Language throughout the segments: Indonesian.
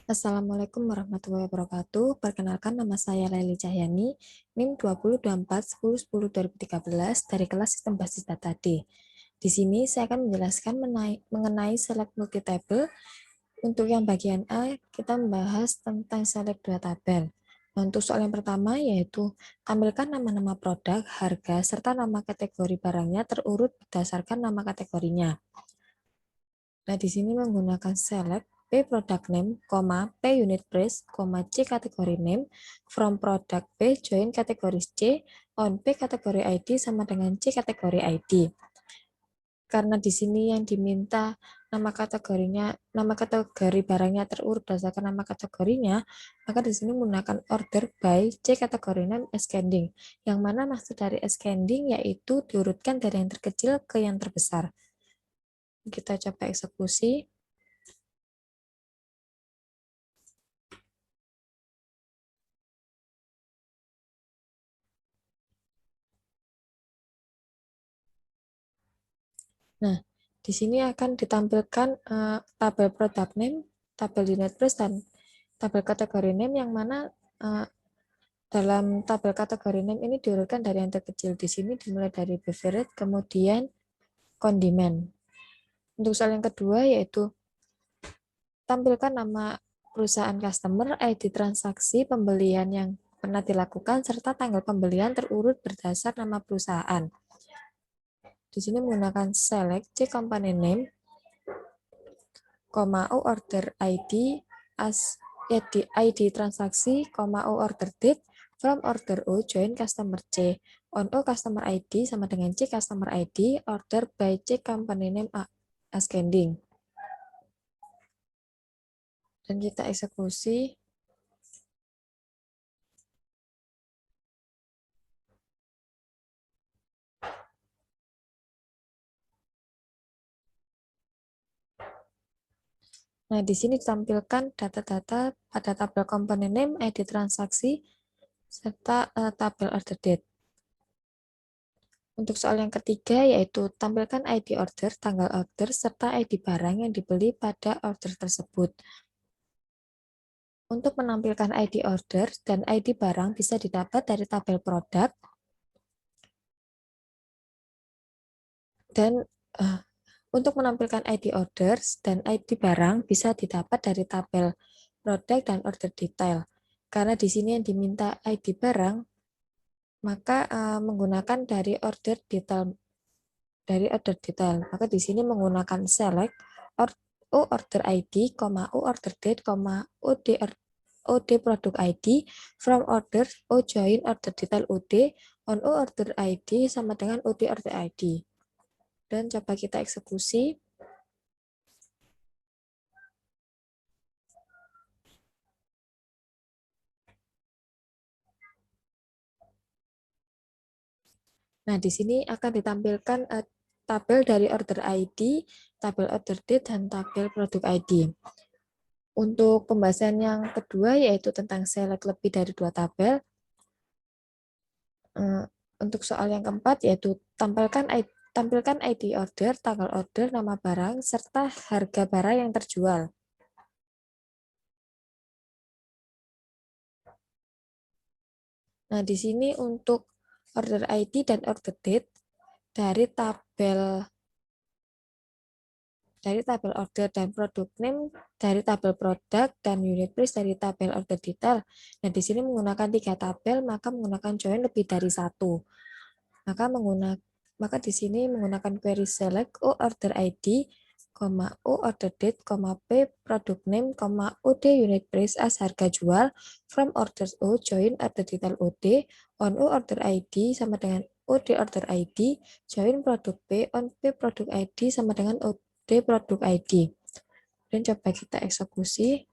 Assalamualaikum warahmatullahi wabarakatuh. Perkenalkan, nama saya Laili Cahyani, NIM 2024-10-10-2013 dari kelas Sistem Basis Data D. Di sini saya akan menjelaskan mengenai select multi-table. Untuk yang bagian A, kita membahas tentang select dua tabel. Nah, untuk soal yang pertama yaitu tampilkan nama-nama produk, harga, serta nama kategori barangnya terurut berdasarkan nama kategorinya. Nah, di sini menggunakan select P product name, P unit price, C kategori name, from product P join kategori C, on P kategori ID sama dengan C kategori ID. Karena di sini yang diminta nama kategori barangnya terurut berdasarkan nama kategorinya, maka di sini menggunakan order by C kategori name ascending. Yang mana maksud dari ascending yaitu diurutkan dari yang terkecil ke yang terbesar. Kita coba eksekusi. Nah, di sini akan ditampilkan tabel product name, tabel unit price, dan tabel kategori name yang mana dalam tabel kategori name ini diurutkan dari yang terkecil. Di sini dimulai dari beverage, kemudian kondimen. Untuk soal yang kedua yaitu tampilkan nama perusahaan customer, ID transaksi pembelian yang pernah dilakukan, serta tanggal pembelian terurut berdasar nama perusahaan. Di sini menggunakan select C company name, O order ID as ID transaksi, O order date, from order O join customer C, on O customer ID sama dengan C customer ID, order by C company name ascending. Dan kita eksekusi. Nah, di sini ditampilkan data-data pada tabel component name, ID transaksi, serta tabel order date. Untuk soal yang ketiga yaitu tampilkan ID order, tanggal order, serta ID barang yang dibeli pada order tersebut. Untuk menampilkan ID order dan ID barang bisa didapat dari tabel produk dan untuk menampilkan ID orders dan ID barang bisa didapat dari tabel produk dan order detail. Karena di sini yang diminta ID barang, maka menggunakan dari order detail. Maka di sini menggunakan select O order ID, O order date, OD produk ID, from order O join order detail OD, on O order ID sama dengan OD order ID. Dan coba kita eksekusi. Nah, di sini akan ditampilkan tabel dari order ID, tabel order date, dan tabel produk ID. Untuk pembahasan yang kedua yaitu tentang select lebih dari dua tabel. Untuk soal yang keempat yaitu tampilkan ID order, tanggal order, nama barang, serta harga barang yang terjual. Nah, di sini untuk order ID dan order date dari tabel order dan produk name dari tabel produk dan unit price dari tabel order detail. Nah, di sini menggunakan 3 tabel, maka menggunakan join lebih dari 1. Maka di sini menggunakan query select O order ID, O order date, P product name, OD unit price as harga jual, from order O join order detail OD, on O order ID sama dengan OD order ID, join produk P on P produk ID sama dengan OD produk ID. Dan coba kita eksekusi.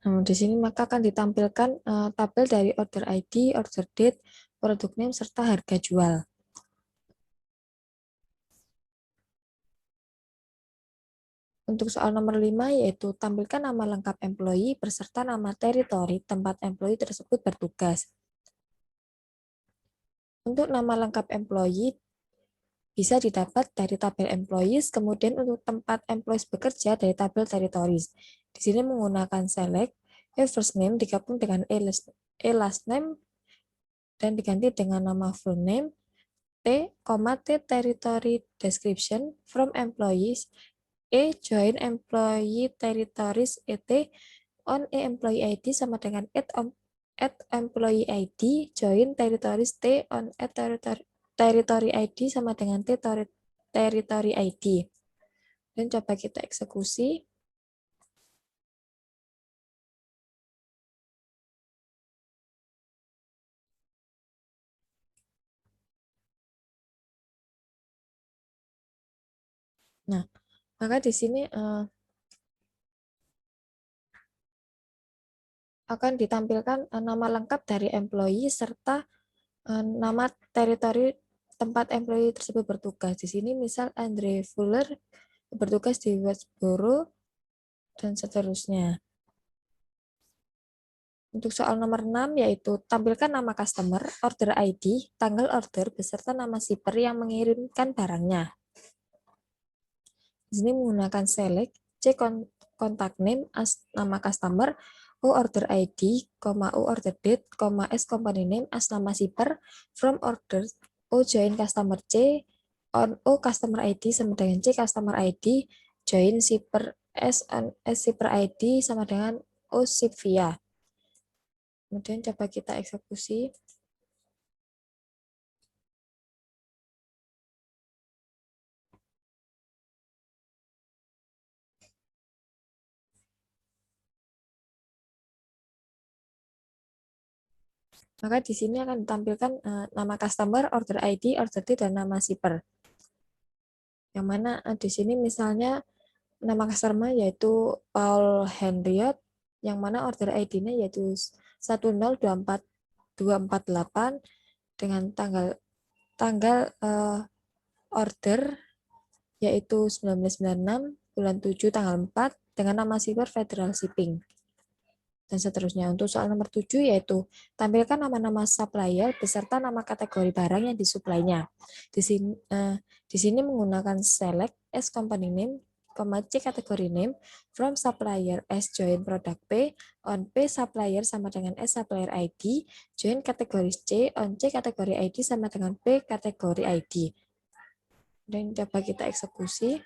Nah, di sini maka akan ditampilkan tabel dari order ID, order date, produk name, serta harga jual. Untuk soal nomor 5 yaitu tampilkan nama lengkap employee beserta nama teritori tempat employee tersebut bertugas. Untuk nama lengkap employee bisa didapat dari tabel employees, kemudian untuk tempat employees bekerja dari tabel territories. Di sini menggunakan select, first name digabung dengan last name dan diganti dengan nama full name, T, T territory description from employees, join employee territories on employee ID sama dengan at employee ID join territories on territory ID sama dengan territory ID. Dan coba kita eksekusi. Nah, maka di sini akan ditampilkan nama lengkap dari employee serta nama teritori tempat employee tersebut bertugas. Di sini misal Andre Fuller bertugas di Westboro dan seterusnya. Untuk soal nomor 6 yaitu tampilkan nama customer, order ID, tanggal order beserta nama shipper yang mengirimkan barangnya. Di sini menggunakan select, C contact name as nama customer, O order ID, O order date, S company name as nama shipper, from order, O join customer C, on O customer ID sama dengan C customer ID, join shipper S on S shipper ID sama dengan O ship via. Kemudian coba kita eksekusi. Maka di sini akan ditampilkan nama customer, order ID, order date, dan nama shipper. Yang mana di sini misalnya nama customer yaitu Paul Henriot, yang mana order ID-nya yaitu 1024248 dengan tanggal order yaitu 1996 bulan 7 tanggal 4 dengan nama shipper Federal Shipping. Dan seterusnya. Untuk soal nomor 7 yaitu tampilkan nama-nama supplier beserta nama kategori barang yang disuplainya. Di sini menggunakan select as company name, C kategori name, from supplier S join product P, on P supplier sama dengan S supplier ID, join kategori C, on C kategori ID sama dengan P kategori ID. Dan coba kita eksekusi.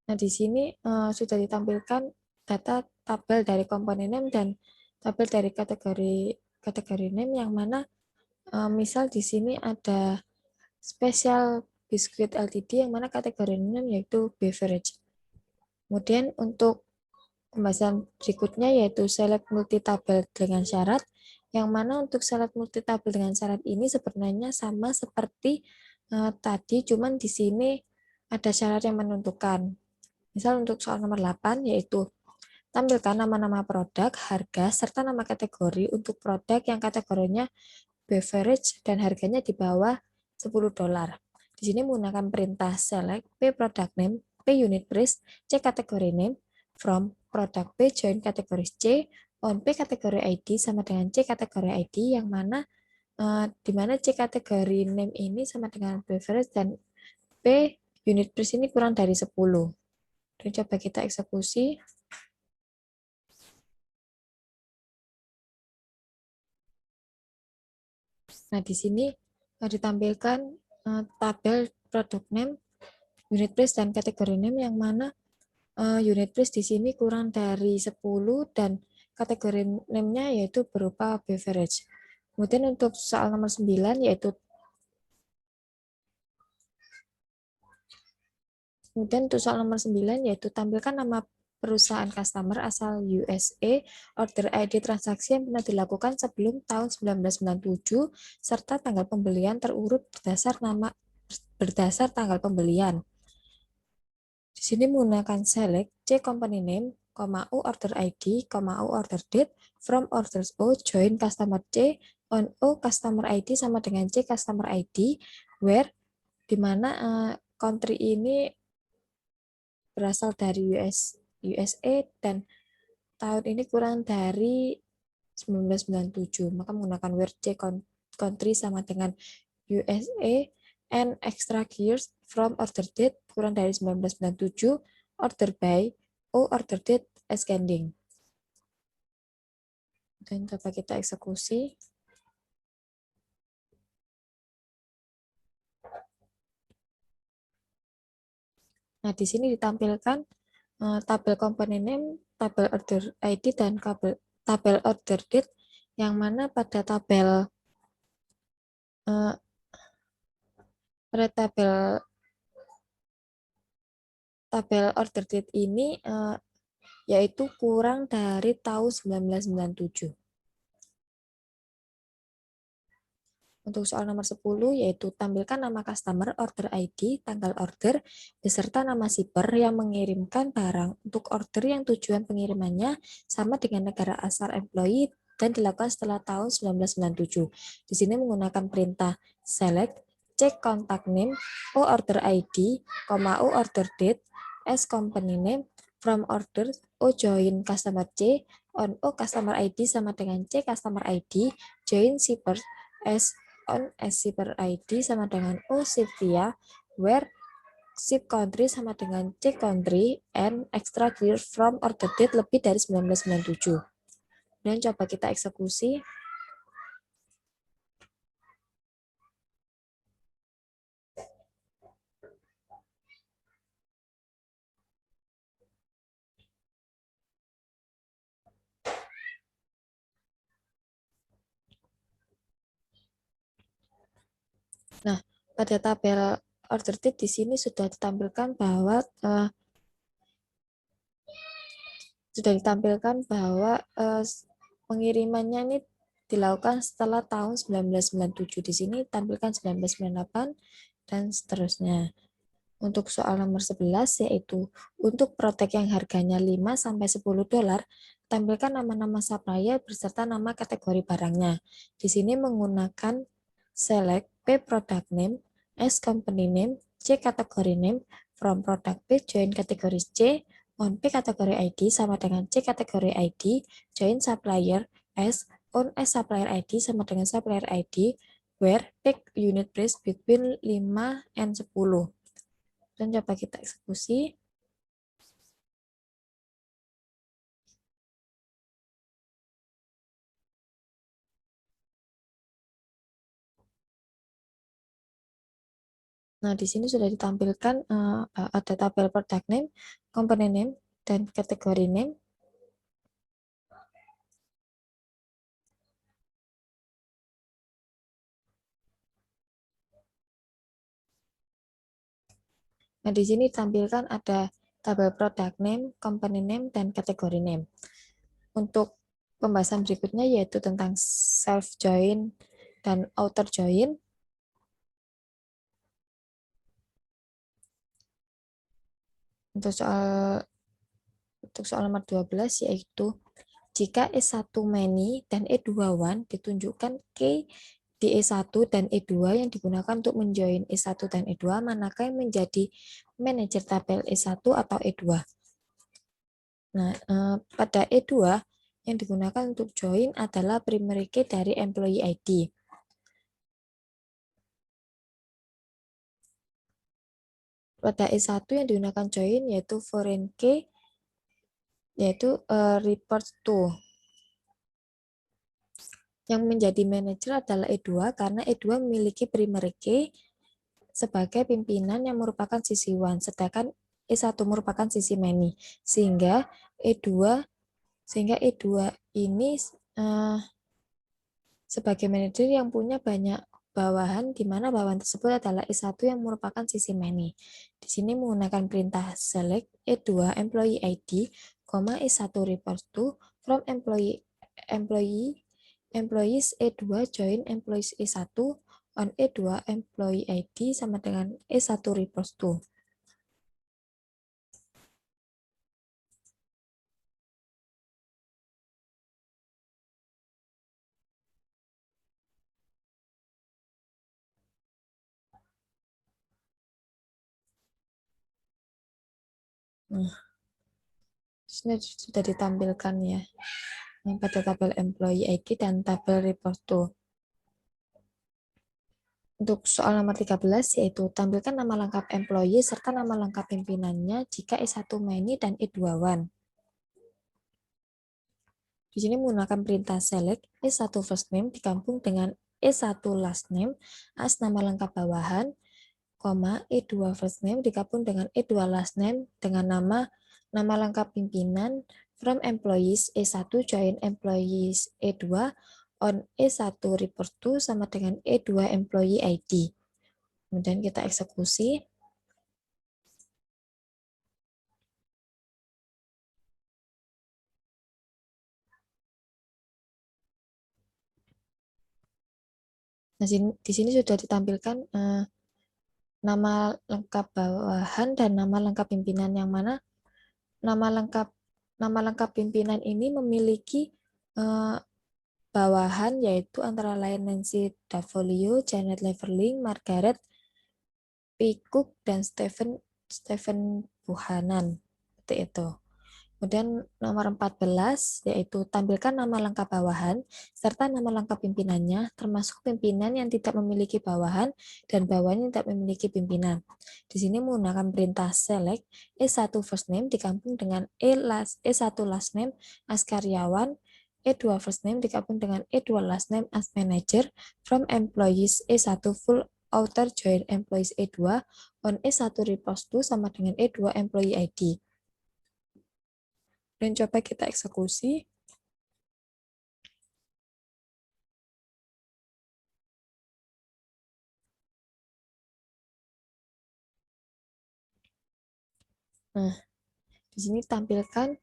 Nah, di sini sudah ditampilkan data tabel dari komponen name dan tabel dari kategori name yang mana misal di sini ada Special Biscuit Ltd yang mana kategori name yaitu beverage. Kemudian untuk pembahasan berikutnya yaitu select multi-tabel dengan syarat, yang mana untuk select multi-tabel dengan syarat ini sebenarnya sama seperti tadi, cuman di sini ada syarat yang menentukan. Misal untuk soal nomor 8 yaitu tampilkan nama-nama produk, harga, serta nama kategori untuk produk yang kategorinya beverage dan harganya di bawah $10. Di sini menggunakan perintah select P product name, P unit price, C kategori name, from product P join kategori C, on P kategori ID sama dengan C kategori ID yang mana di mana C kategori name ini sama dengan beverage dan P unit price ini kurang dari 10. Dan coba kita eksekusi. Nah, di sini ditampilkan tabel product name, unit price, dan kategori name yang mana unit price di sini kurang dari 10 dan kategori name-nya yaitu berupa beverage. Kemudian untuk soal nomor 9 yaitu tampilkan nama perusahaan customer asal USA, order ID transaksi yang pernah dilakukan sebelum tahun 1997, serta tanggal pembelian terurut berdasar tanggal pembelian. Di sini menggunakan select C company name, O order ID, O order date, from orders O join customer C, on O customer ID sama dengan C customer ID, where di mana country ini berasal dari USA dan tahun ini kurang dari 1997, maka menggunakan where C country sama dengan USA and extra years from order date kurang dari 1997, order by O order date ascending. Dan coba kita eksekusi. Nah, di sini ditampilkan tabel component name, tabel order ID, dan tabel order date, yang mana pada tabel tabel order date ini yaitu kurang dari tahun 1997. Untuk soal nomor 10, yaitu tampilkan nama customer, order ID, tanggal order, beserta nama shipper yang mengirimkan barang untuk order yang tujuan pengirimannya sama dengan negara asal employee dan dilakukan setelah tahun 1997. Di sini menggunakan perintah select, check contact name, O order ID, O order date, S company name, from order, O join customer C, on O customer ID sama dengan C customer ID, join shipper, S on as shipper ID sama dengan O ship via, where ship country sama dengan C country, and extra year from order date lebih dari 1997. Dan coba kita eksekusi. Nah, pada tabel order date di sini sudah ditampilkan bahwa pengirimannya ini dilakukan setelah tahun 1997. Di sini tampilkan 1998 dan seterusnya. Untuk soal nomor 11, yaitu untuk produk yang harganya 5-10 dolar, tampilkan nama-nama supplier beserta nama kategori barangnya. Di sini menggunakan select P product name, S company name, C kategori name, from product P join kategori C, on P kategori ID sama dengan C kategori ID, join supplier S, on S supplier ID sama dengan supplier ID, where pick unit price between 5 and 10. Dan coba kita eksekusi. Nah, di sini sudah ditampilkan ada tabel product name, component name, dan kategori name. Nah, di sini ditampilkan ada tabel product name, component name, dan kategori name. Untuk pembahasan berikutnya yaitu tentang self join dan outer join. Untuk soal nomor 12 yaitu jika E1 many dan E2 one ditunjukkan key di E1 dan E2 yang digunakan untuk menjoin E1 dan E2, manakah yang menjadi manajer tabel E1 atau E2? Nah, pada E2 yang digunakan untuk join adalah primary key dari employee ID. Pada E1 yang digunakan join yaitu foreign key, yaitu report to. Yang menjadi manajer adalah E2 karena E2 memiliki primary key sebagai pimpinan yang merupakan sisi one, sedangkan E1 merupakan sisi many. Sehingga E2 ini sebagai manajer yang punya banyak bawahan, di mana bawahan tersebut adalah E1 yang merupakan sisi many. Di sini menggunakan perintah select E2 employee ID, E1 report to from employees E2 join employees E1 on E2 employee ID sama dengan E1 report to. Nah, ini sudah ditampilkan ya, pada tabel employee ID dan tabel report to. Untuk soal nomor 13, yaitu tampilkan nama lengkap employee serta nama lengkap pimpinannya jika E1 many dan E2 one. Di sini menggunakan perintah select E1 first name digabung dengan E1 last name as nama lengkap bawahan, E2 first name digabung dengan E2 last name dengan nama lengkap pimpinan from employees E1 join employees E2 on E1 report to sama dengan E2 employee ID. Kemudian kita eksekusi. Nah, di sini sudah ditampilkan nama lengkap bawahan dan nama lengkap pimpinan, yang mana nama lengkap pimpinan ini memiliki bawahan yaitu antara lain Nancy Davolio, Janet Leverling, Margaret P. Cook, dan Stephen Buchanan. Seperti itu. Kemudian nomor 14, yaitu tampilkan nama lengkap bawahan serta nama lengkap pimpinannya, termasuk pimpinan yang tidak memiliki bawahan dan bawahan yang tidak memiliki pimpinan. Di sini menggunakan perintah select E1 first name digabung dengan E1 last name as karyawan, E2 first name digabung dengan E2 last name as manager from employees E1 full outer join employees E2 on E1 report to sama dengan E2 employee ID. Dan coba kita eksekusi. Nah, di sini tampilkan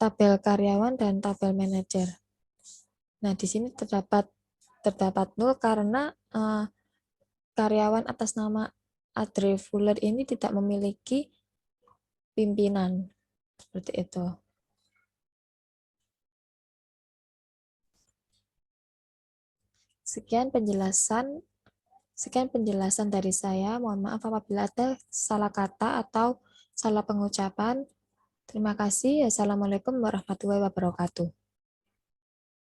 tabel karyawan dan tabel manajer. Nah, di sini terdapat 0 karena karyawan atas nama Audrey Fuller ini tidak memiliki pimpinan. Seperti itu. Sekian penjelasan dari saya. Mohon maaf apabila ada salah kata atau salah pengucapan. Terima kasih. Assalamualaikum warahmatullahi wabarakatuh.